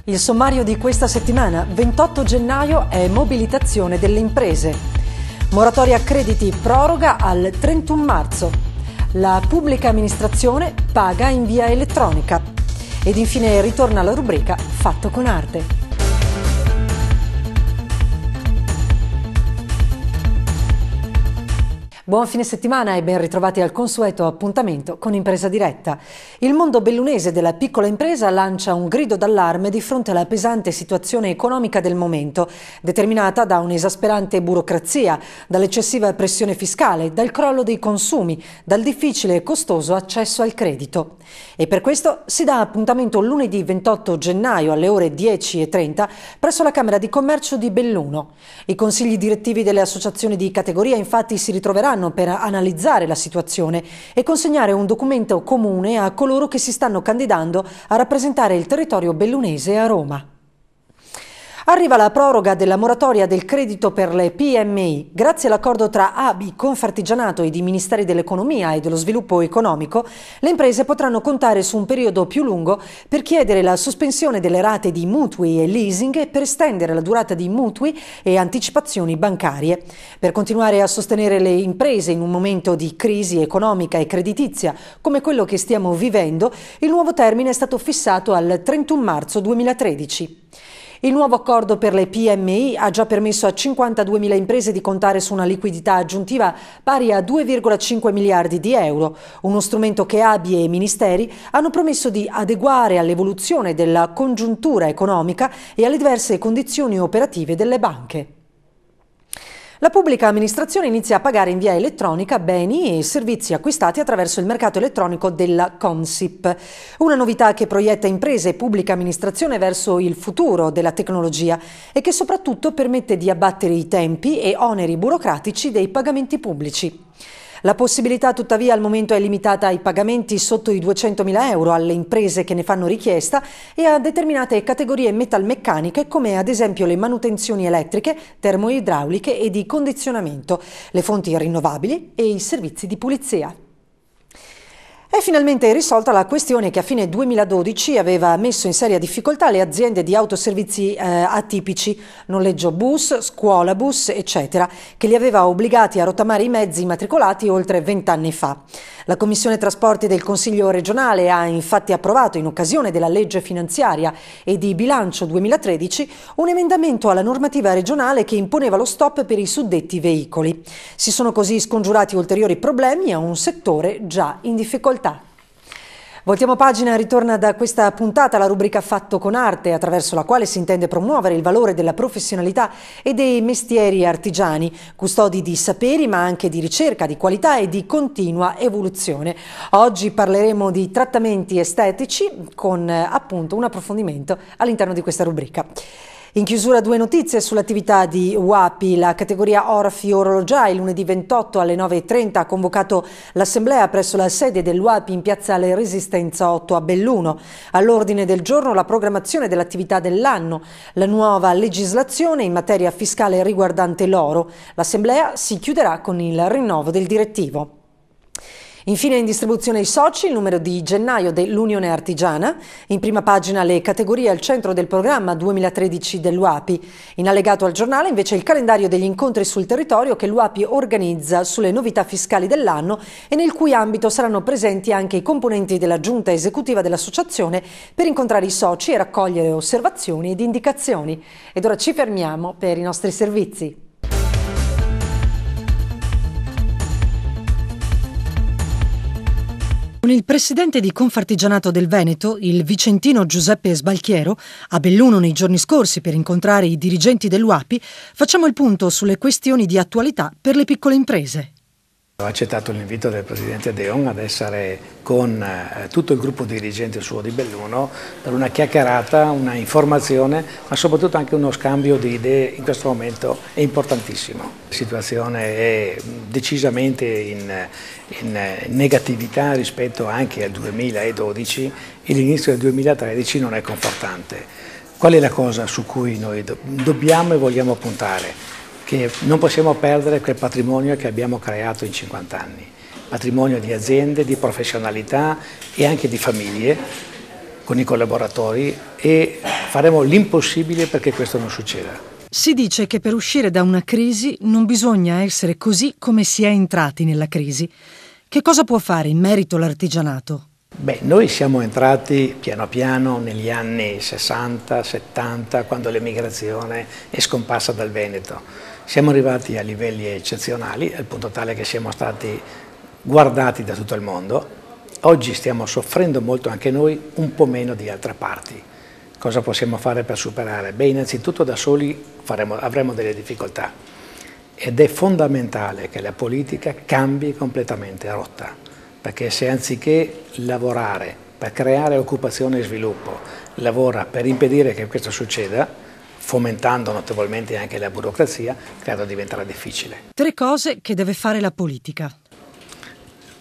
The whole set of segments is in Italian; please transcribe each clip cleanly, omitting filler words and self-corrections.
Il sommario di questa settimana, 28 gennaio, è mobilitazione delle imprese. Moratoria crediti proroga al 31 marzo. La pubblica amministrazione paga in via elettronica. Ed infine ritorna la rubrica Fatto con arte. Buon fine settimana e ben ritrovati al consueto appuntamento con Impresa Diretta. Il mondo bellunese della piccola impresa lancia un grido d'allarme di fronte alla pesante situazione economica del momento, determinata da un'esasperante burocrazia, dall'eccessiva pressione fiscale, dal crollo dei consumi, dal difficile e costoso accesso al credito. E per questo si dà appuntamento lunedì 28 gennaio alle ore 10:30 presso la Camera di Commercio di Belluno. I consigli direttivi delle associazioni di categoria infatti si ritroveranno per analizzare la situazione e consegnare un documento comune a coloro che si stanno candidando a rappresentare il territorio bellunese a Roma. Arriva la proroga della moratoria del credito per le PMI. Grazie all'accordo tra ABI, Confartigianato ed i Ministeri dell'Economia e dello Sviluppo Economico, le imprese potranno contare su un periodo più lungo per chiedere la sospensione delle rate di mutui e leasing e per estendere la durata di mutui e anticipazioni bancarie. Per continuare a sostenere le imprese in un momento di crisi economica e creditizia come quello che stiamo vivendo, il nuovo termine è stato fissato al 31 marzo 2013. Il nuovo accordo per le PMI ha già permesso a 52.000 imprese di contare su una liquidità aggiuntiva pari a 2,5 miliardi di euro, uno strumento che ABI e i ministeri hanno promesso di adeguare all'evoluzione della congiuntura economica e alle diverse condizioni operative delle banche. La pubblica amministrazione inizia a pagare in via elettronica beni e servizi acquistati attraverso il mercato elettronico della Consip, una novità che proietta imprese e pubblica amministrazione verso il futuro della tecnologia e che soprattutto permette di abbattere i tempi e oneri burocratici dei pagamenti pubblici. La possibilità tuttavia al momento è limitata ai pagamenti sotto i 200.000 euro alle imprese che ne fanno richiesta e a determinate categorie metalmeccaniche come ad esempio le manutenzioni elettriche, termoidrauliche e di condizionamento, le fonti rinnovabili e i servizi di pulizia. È finalmente risolta la questione che a fine 2012 aveva messo in seria difficoltà le aziende di autoservizi atipici, noleggio bus, scuola bus, eccetera, che li aveva obbligati a rottamare i mezzi immatricolati oltre 20 anni fa. La Commissione Trasporti del Consiglio regionale ha infatti approvato, in occasione della legge finanziaria e di bilancio 2013, un emendamento alla normativa regionale che imponeva lo stop per i suddetti veicoli. Si sono così scongiurati ulteriori problemi a un settore già in difficoltà. Voltiamo pagina, ritorna da questa puntata la rubrica Fatto con arte, attraverso la quale si intende promuovere il valore della professionalità e dei mestieri artigiani, custodi di saperi ma anche di ricerca, di qualità e di continua evoluzione. Oggi parleremo di trattamenti estetici con appunto un approfondimento all'interno di questa rubrica. In chiusura due notizie sull'attività di UAPI. La categoria Orfi Orologiai lunedì 28 alle 9:30 ha convocato l'assemblea presso la sede dell'UAPI in piazzale Resistenza 8 a Belluno. All'ordine del giorno la programmazione dell'attività dell'anno, la nuova legislazione in materia fiscale riguardante l'oro. L'assemblea si chiuderà con il rinnovo del direttivo. Infine in distribuzione ai soci il numero di gennaio dell'Unione Artigiana, in prima pagina le categorie al centro del programma 2013 dell'UAPI. In allegato al giornale invece il calendario degli incontri sul territorio che l'UAPI organizza sulle novità fiscali dell'anno e nel cui ambito saranno presenti anche i componenti della giunta esecutiva dell'associazione per incontrare i soci e raccogliere osservazioni ed indicazioni. Ed ora ci fermiamo per i nostri servizi. Con il presidente di Confartigianato del Veneto, il vicentino Giuseppe Sbalchiero, a Belluno nei giorni scorsi per incontrare i dirigenti dell'UAPI, facciamo il punto sulle questioni di attualità per le piccole imprese. Ho accettato l'invito del Presidente Deon ad essere con tutto il gruppo dirigente suo di Belluno per una chiacchierata, una informazione, ma soprattutto anche uno scambio di idee in questo momento è importantissimo. La situazione è decisamente in negatività rispetto anche al 2012 e l'inizio del 2013 non è confortante. Qual è la cosa su cui noi dobbiamo e vogliamo puntare? Che non possiamo perdere quel patrimonio che abbiamo creato in 50 anni, patrimonio di aziende, di professionalità e anche di famiglie con i collaboratori e faremo l'impossibile perché questo non succeda. Si dice che per uscire da una crisi non bisogna essere così come si è entrati nella crisi. Che cosa può fare in merito l'artigianato? Beh, noi siamo entrati piano piano negli anni 60-70, quando l'emigrazione è scomparsa dal Veneto. Siamo arrivati a livelli eccezionali, al punto tale che siamo stati guardati da tutto il mondo. Oggi stiamo soffrendo molto anche noi, un po' meno di altre parti. Cosa possiamo fare per superare? Beh, innanzitutto da soli avremo delle difficoltà ed è fondamentale che la politica cambi completamente rotta, perché se anziché lavorare per creare occupazione e sviluppo, lavora per impedire che questo succeda, fomentando notevolmente anche la burocrazia, credo diventerà difficile. 3 cose che deve fare la politica.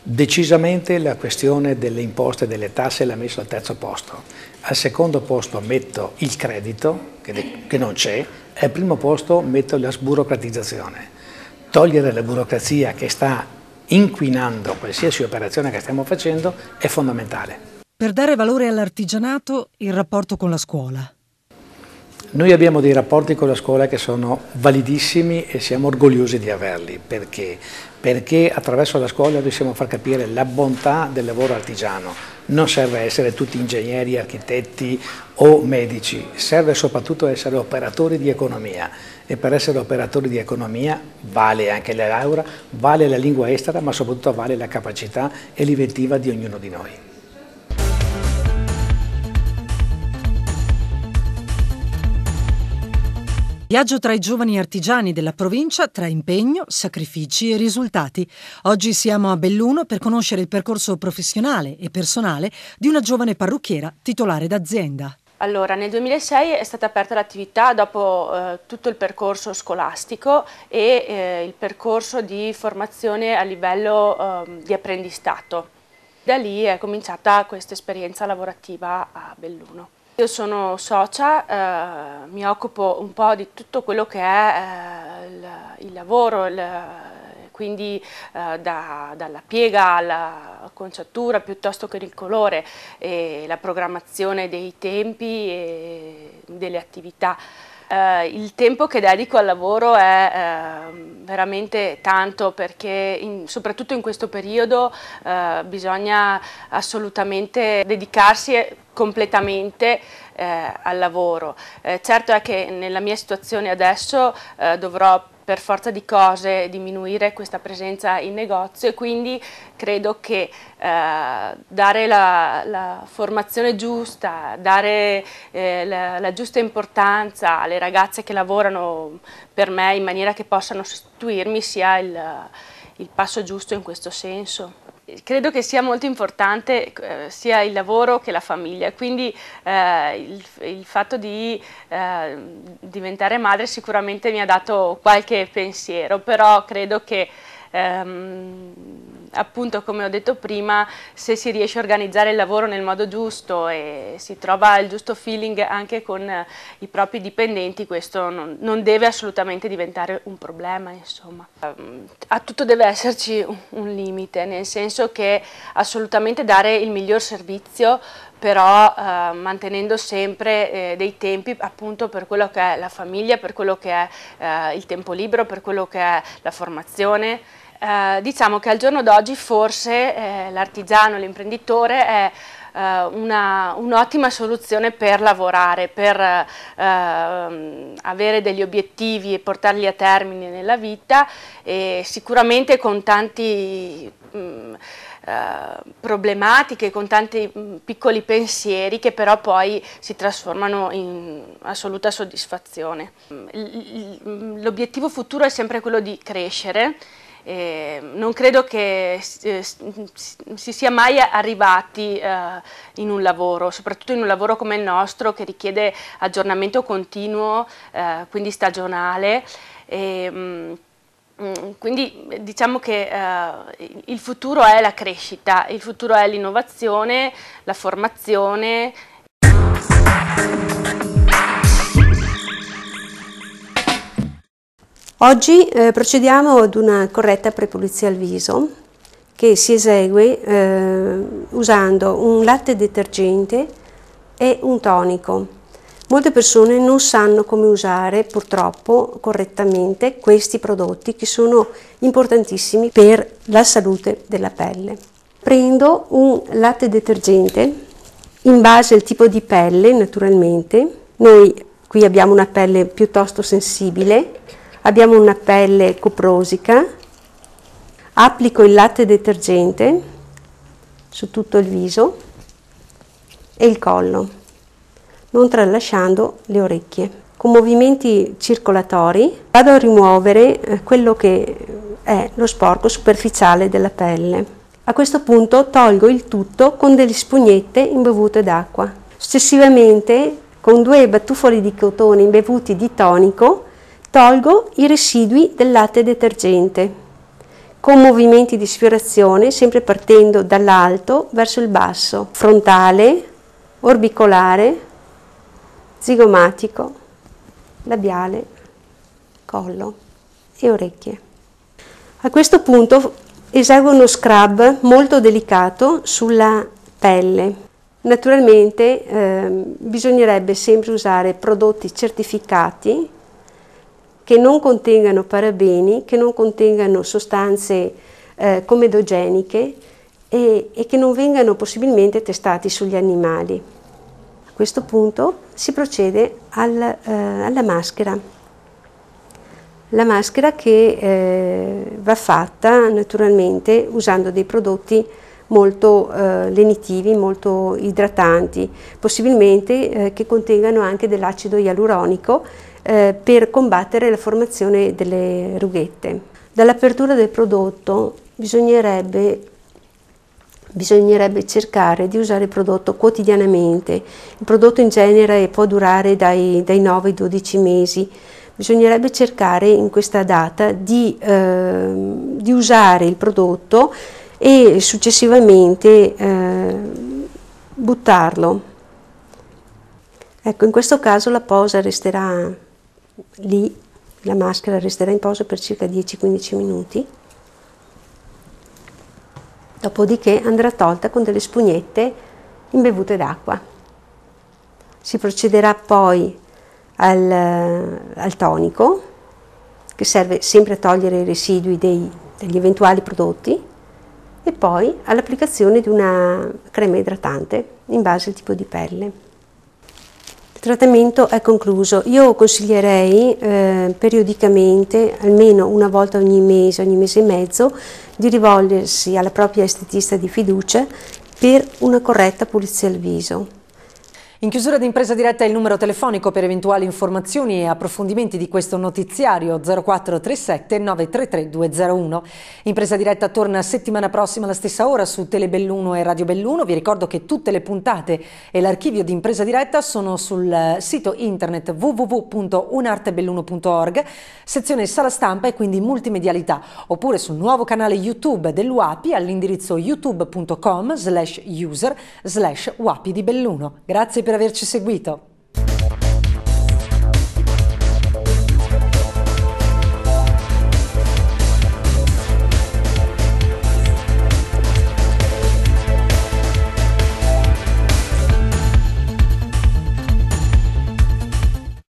Decisamente la questione delle imposte e delle tasse l'ha messo al terzo posto. Al secondo posto metto il credito, che non c'è, e al primo posto metto la sburocratizzazione. Togliere la burocrazia che sta inquinando qualsiasi operazione che stiamo facendo è fondamentale. Per dare valore all'artigianato, il rapporto con la scuola. Noi abbiamo dei rapporti con la scuola che sono validissimi e siamo orgogliosi di averli. Perché? Perché attraverso la scuola riusciamo a far capire la bontà del lavoro artigiano. Non serve essere tutti ingegneri, architetti o medici, serve soprattutto essere operatori di economia. E per essere operatori di economia vale anche la laurea, vale la lingua estera, ma soprattutto vale la capacità e l'inventiva di ognuno di noi. Viaggio tra i giovani artigiani della provincia, tra impegno, sacrifici e risultati. Oggi siamo a Belluno per conoscere il percorso professionale e personale di una giovane parrucchiera titolare d'azienda. Allora, nel 2006 è stata aperta l'attività dopo tutto il percorso scolastico e il percorso di formazione a livello di apprendistato. Da lì è cominciata questa esperienza lavorativa a Belluno. Io sono socia, mi occupo un po' di tutto quello che è il lavoro, quindi dalla piega alla conciatura piuttosto che il colore e la programmazione dei tempi e delle attività. Il tempo che dedico al lavoro è veramente tanto perché soprattutto in questo periodo bisogna assolutamente dedicarsi completamente al lavoro. Certo è che nella mia situazione adesso dovrò per forza di cose diminuire questa presenza in negozio e quindi credo che dare la formazione giusta, dare la giusta importanza alle ragazze che lavorano per me in maniera che possano sostituirmi sia il passo giusto in questo senso. Credo che sia molto importante sia il lavoro che la famiglia, quindi il fatto di diventare madre sicuramente mi ha dato qualche pensiero, però credo che appunto, come ho detto prima, se si riesce a organizzare il lavoro nel modo giusto e si trova il giusto feeling anche con i propri dipendenti, questo non deve assolutamente diventare un problema, insomma. A tutto deve esserci un limite, nel senso che assolutamente dare il miglior servizio, però mantenendo sempre dei tempi appunto per quello che è la famiglia, per quello che è il tempo libero, per quello che è la formazione. Diciamo che al giorno d'oggi forse l'artigiano, l'imprenditore è un'ottima soluzione per lavorare, per avere degli obiettivi e portarli a termine nella vita e sicuramente con tanti problematiche, con tanti piccoli pensieri che però poi si trasformano in assoluta soddisfazione. L'obiettivo futuro è sempre quello di crescere. Non credo che si sia mai arrivati in un lavoro, soprattutto in un lavoro come il nostro che richiede aggiornamento continuo, quindi stagionale. Quindi diciamo che il futuro è la crescita, il futuro è l'innovazione, la formazione. Oggi procediamo ad una corretta prepulizia al viso che si esegue usando un latte detergente e un tonico. Molte persone non sanno come usare purtroppo correttamente questi prodotti che sono importantissimi per la salute della pelle. Prendo un latte detergente in base al tipo di pelle, naturalmente. Noi qui abbiamo una pelle piuttosto sensibile, abbiamo una pelle coprosica. Applico il latte detergente su tutto il viso e il collo, non tralasciando le orecchie. Con movimenti circolatori vado a rimuovere quello che è lo sporco superficiale della pelle. A questo punto tolgo il tutto con delle spugnette imbevute d'acqua. Successivamente, con 2 batuffoli di cotone imbevuti di tonico, tolgo i residui del latte detergente, con movimenti di sfiorazione, sempre partendo dall'alto verso il basso, frontale, orbicolare, zigomatico, labiale, collo e orecchie. A questo punto eseguo uno scrub molto delicato sulla pelle. Naturalmente bisognerebbe sempre usare prodotti certificati che non contengano parabeni, che non contengano sostanze comedogeniche e che non vengano possibilmente testati sugli animali. A questo punto si procede alla maschera. La maschera che va fatta naturalmente usando dei prodotti molto lenitivi, molto idratanti, possibilmente che contengano anche dell'acido ialuronico per combattere la formazione delle rughette. Dall'apertura del prodotto bisognerebbe cercare di usare il prodotto quotidianamente. Il prodotto in genere può durare dai 9 ai 12 mesi. Bisognerebbe cercare in questa data di usare il prodotto e successivamente buttarlo. Ecco, in questo caso la posa resterà lì, la maschera resterà in posa per circa 10-15 minuti, dopodiché andrà tolta con delle spugnette imbevute d'acqua. Si procederà poi al tonico, che serve sempre a togliere i residui degli eventuali prodotti, e poi all'applicazione di una crema idratante in base al tipo di pelle. Il trattamento è concluso. Io consiglierei periodicamente, almeno una volta ogni mese e mezzo, di rivolgersi alla propria estetista di fiducia per una corretta pulizia al viso. In chiusura di Impresa Diretta il numero telefonico per eventuali informazioni e approfondimenti di questo notiziario 0437 933 201. Impresa Diretta torna settimana prossima alla stessa ora su Telebelluno e Radio Belluno. Vi ricordo che tutte le puntate e l'archivio di Impresa Diretta sono sul sito internet www.unartebelluno.org, sezione sala stampa e quindi multimedialità, oppure sul nuovo canale YouTube dell'UAPI all'indirizzo youtube.com/user/UAPI di Belluno. Grazie per averci seguito.